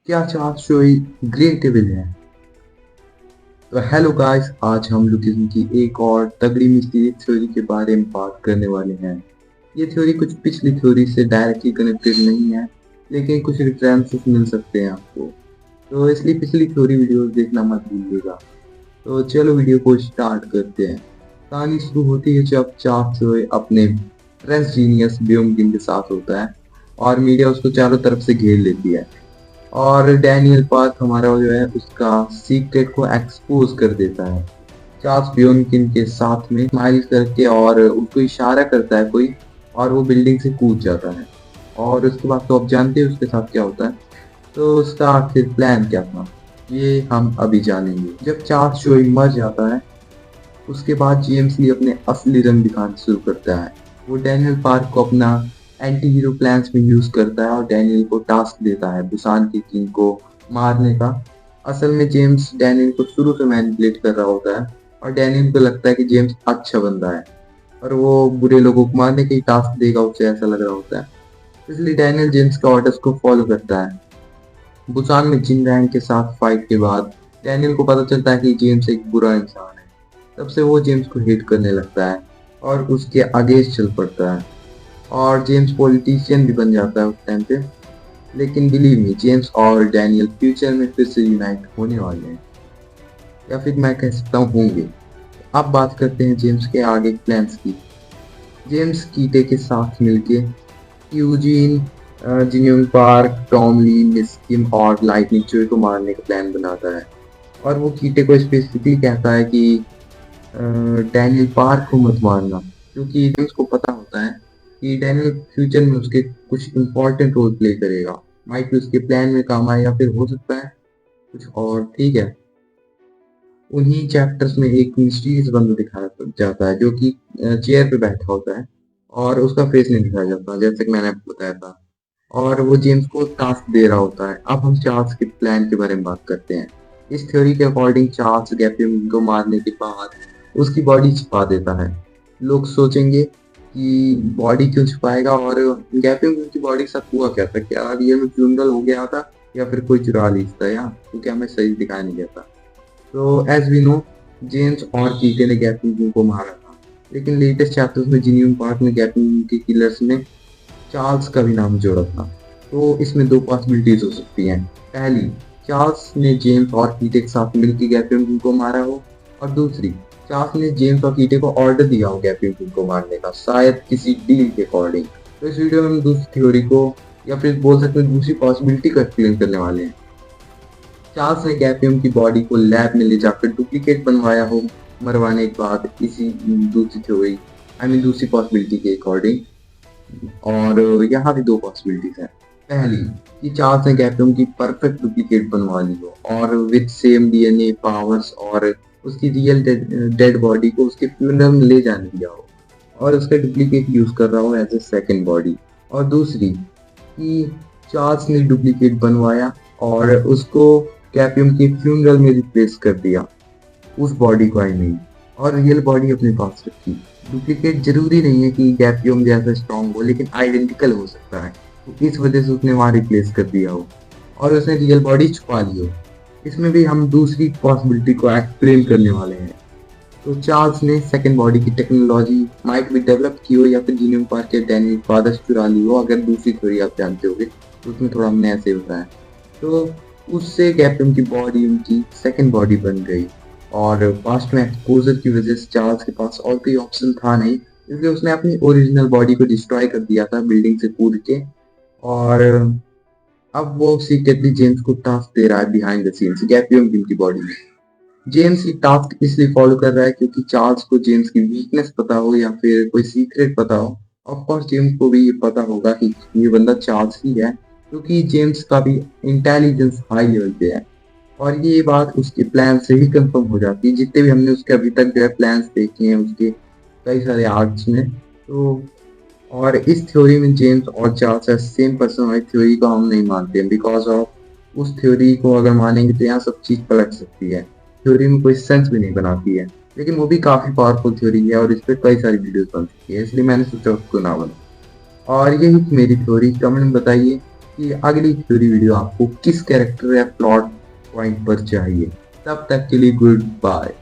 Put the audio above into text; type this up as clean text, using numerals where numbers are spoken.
क्या चार्ल्स चोई great evil है? तो हेलो गाइस, आज हम लुकिज्म की एक और तगड़ी मिस्टीरियस थ्योरी के बारे में बात करने वाले हैं। ये थ्योरी कुछ पिछली थ्योरी से डायरेक्टली कनेक्टेड नहीं है, लेकिन कुछ रेफरेंसेस मिल सकते हैं आपको। तो इसलिए पिछली थ्योरी वीडियोस देखना मत भूलिएगा। तो चलो वीडियो को स्टार्ट करते हैं। कहानी शुरू होती है जब चार्ल्स चोई अपने ट्रेस जीनियस ब्योमगिन के साथ होता है और मीडिया उसको चारों तरफ से घेर लेती है। और डैनियल पार्क हमारा जो है उसका सीक्रेट को एक्सपोज कर देता है। चार्ल्स ब्योनकिन के साथ में स्माइल करके और उसको इशारा करता है कोई, और वो बिल्डिंग से कूद जाता है। और उसके बाद तो आप जानते हैं उसके साथ क्या होता है। तो उसका आखिर प्लान क्या था, ये हम अभी जानेंगे। जब चार्ल्स जोई मर जाता है, उसके बाद जेम्स ली अपने असली रंग दिखाना शुरू करता है। वो डैनियल पार्क को अपना एंटी हीरो प्लान्स में यूज करता है और डैनियल को टास्क देता है बुसान के किंग को मारने का। असल में जेम्स डैनियल को शुरू से मैनिपुलेट कर रहा होता है और डैनियल को लगता है कि जेम्स अच्छा बंदा है और वो बुरे लोगों को मारने के टास्क देगा, उसे ऐसा लग रहा होता है। इसलिए डैनियल जेम्स के ऑर्डर्स को फॉलो करता है। बुसान में जिन रैंग के साथ फाइट के बाद डैनियल को पता चलता है कि जेम्स एक बुरा इंसान है। तब से वो जेम्स को हेट करने लगता है और उसके अगेंस्ट चल पड़ता है। और जेम्स पॉलिटिशियन भी बन जाता है उस टाइम पे। लेकिन बिलीव मी, जेम्स और डैनियल फ्यूचर में फिर से यूनाइट होने वाले हैं, या फिर मैं कह सकता हूँ होंगे। अब बात करते हैं जेम्स के आगे प्लान्स की। जेम्स कीटे के साथ मिलके Eugene, Jinyoung Park, Tom Lee, Miss Kim और लाइटनिंग चोई को मारने का प्लान बनाता है। और वो कीटे को स्पेसिफिकली कहता है कि डैनियल पार्क को मत मारना, क्योंकि जेम्स को पता होता है कि डैनियल फ्यूचर में उसके कुछ इम्पोर्टेंट रोल प्ले करेगा। माइक भी उसके प्लान में काम आए, या फिर हो सकता है कुछ और। ठीक है। उन्हीं चैप्टर्स में एक मिस्टीरियस बंदा दिखाया जाता है जो कि चेयर पे बैठा होता है और उसका फेस नहीं दिखाया जाता, जैसे कि मैंने आपको बताया था। और वो जेम्स को टास्क दे रहा होता है। अब हम चार्ल्स के प्लान के बारे में बात करते हैं। इस थ्योरी के अकॉर्डिंग चार्ल्स गैपियम को मारने के बाद उसकी बॉडी छिपा देता है। लोग सोचेंगे कि बॉडी क्यों छिपाएगा, और गैपियम की बॉडी के साथ हुआ क्या था, क्या रियल में फ्यूनरल हो गया था या फिर कोई चुरा ली था, या क्योंकि हमें सही दिखाया नहीं गया था। तो एज वी नो, जेम्स और कीटे ने गैपियम को मारा था, लेकिन लेटेस्ट चैप्टर्स में जिनियम पार्क ने गैपियम के किलर्स में चार्ल्स का भी नाम जोड़ा था। तो इसमें दो पॉसिबिलिटीज हो सकती हैं। पहली, चार्ल्स ने जेम्स और कीटे के साथ मिलकर गैपियम को मारा हो, और दूसरी, चार्ल्स ने जेम्स और कीटे को ऑर्डर दिया हो गैपियम को मारने का, शायद किसी डील के अकॉर्डिंग। तो इस वीडियो में हम दूसरी थ्योरी को, या फिर बोल सकते हैं दूसरी पॉसिबिलिटी को एक्सप्लेन करने वाले हैं। चार्ल्स ने गैपियम की बॉडी को लैब में ले जाकर डुप्लीकेट बनवाया हो मरवाने के बाद, इसी दूसरी थ्योरी, आई मीन दूसरी पॉसिबिलिटी के अकॉर्डिंग। और यहाँ भी दो पॉसिबिलिटीज हैं। पहली, कि चार्ल्स ने गैपियम की परफेक्ट डुप्लीकेट बनवा ली हो और विद सेम डीएनए पावर्स, और उसकी रियल डेड बॉडी को उसके फ्यूनरल में ले जाने दिया हो और उसका डुप्लीकेट यूज कर रहा हो एज ए सेकेंड बॉडी। और दूसरी, कि चार्ल्स ने डुप्लीकेट बनवाया और उसको गैपियम के फ्यूनरल में रिप्लेस कर दिया, उस बॉडी को आई मीन, और रियल बॉडी अपने पास रखी। डुप्लीकेट जरूरी नहीं है कि गैपियम जैसा स्ट्रॉन्ग हो, लेकिन आइडेंटिकल हो सकता है। तो इस वजह से उसने वहां रिप्लेस कर दिया हो और उसने रियल बॉडी छुपा ली हो। इसमें भी हम दूसरी पॉसिबिलिटी को एक्सप्लेन करने वाले हैं। तो चार्ल्स ने सेकंड बॉडी की टेक्नोलॉजी माइट भी डेवलप की हो, या फिर जिनियम पार्क के डैनियल फादर चुरा ली हो। अगर दूसरी थ्योरी आप जानते होगे तो उसमें थोड़ा हमने ऐसे बताया। तो उससे गैपियम की बॉडी उनकी सेकंड बॉडी बन गई, और पास्ट में एक्सपोजर की वजह से चार्ल्स के पास और कोई ऑप्शन था नहीं, इसलिए उसने अपनी ओरिजिनल बॉडी को डिस्ट्रॉय कर दिया था बिल्डिंग से कूद के। और अब वो सीक्रेटली जेम्स को टास्क दे रहा है बिहाइंड द सीन्स गैपियम की बॉडी में। जेम्स ये टास्क इसलिए फॉलो कर रहा है क्योंकि चार्ल्स को जेम्स की वीकनेस पता हो या फिर कोई सीक्रेट पता हो। ऑफ कोर्स जेम्स को भी ये पता होगा कि ये बंदा चार्ल्स ही है, क्योंकि जेम्स का भी इंटेलिजेंस हाई लेवल पे है। और ये बात उसके प्लान से ही कंफर्म हो जाती है। जितने भी हमने उसके अभी तक जो है प्लान्स देखे हैं उसके कई सारे आर्ट्स में। तो और इस थ्योरी में जेम्स और चार्ल्स सेम पर्सन वाली थ्योरी को हम नहीं मानते हैं, बिकॉज ऑफ उस थ्योरी को अगर मानेंगे तो यहाँ सब चीज पलट सकती है। थ्योरी में कोई सेंस भी नहीं बनाती है, लेकिन वो भी काफी पावरफुल थ्योरी है और इस पर कई सारी वीडियोस बन चुकी है, इसलिए मैंने सोचा उसको ना बना। और यही थी मेरी थ्योरी। कमेंट में बताइए कि अगली थ्योरी वीडियो आपको किस कैरेक्टर या प्लॉट पॉइंट पर चाहिए। तब तक के लिए गुड बाय।